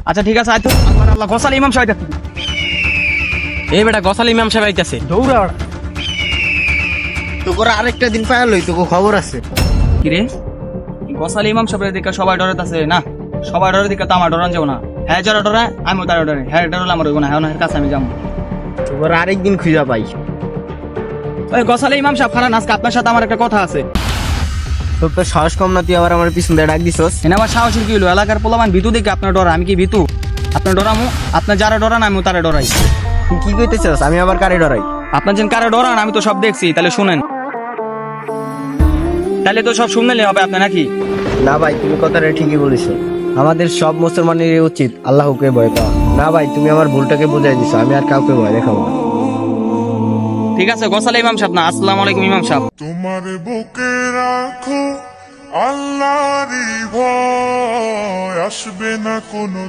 আচ্ছা ঠিক আছে, আইতো আল্লাহ আল্লাহ গোসাল ইমাম সাহেব দেখতে। এই বেটা গোসাল ইমাম সাহেব আইতাছে। দৌড়া তোর আরেকটা দিন পায়া লই, তোকে খবর আছে। কি রে, গোসাল ইমাম সাহেবের দিকে সবাই ডরাইতাছে না? সবাই ডরে দিকে তো আমার ডরান যাবো না। হ্যাঁ যারা ডরায় আমিও তারা ডরে, হ্যাঁ ডরলে আমার হইব না, হ্যাঁ ওনার কাছে আমি যাবো। তোর আরেকদিন খুঁজা পাই। ওই গোসাল ইমাম সাহেব খারান, আজকে আপনার সাথে আমার একটা কথা আছে। তোর তো সাহস কম না, তুই আবার আমার পিছন দিয়ে ডাক দিছস। এনে আমার সাহসের কি হলো? এলাকার পোলামান ভিতু দেখে আপনার ডরা, আমি কি ভিতু? আপনার ডরামু, আপনার যারা ডরান আমিও তারা ডরাই। তুই কি কইতেছস? আমি আবার কারে ডরাই? আপনার যেন কারে ডরান আমি তো সব দেখছি, তাহলে শুনেন। তাহলে তো সব শুনলে হবে আপনার নাকি? না ভাই, তুমি কথাটা ঠিকই বলেছো। আমাদের সব মুসলমানের উচিত আল্লাহকে ভয় পাওয়া। না ভাই, তুমি আমার ভুলটাকে বুঝাই দিছো, আমি আর কাউকে ভয় দেখাবো না। ঠিক আছে গোসাল ইমাম সাহেব না, আসসালামু আলাইকুম ইমাম সাহেব। তোমার বুকে রাখো আল্লাহরই ভয়, আসবে না কোনো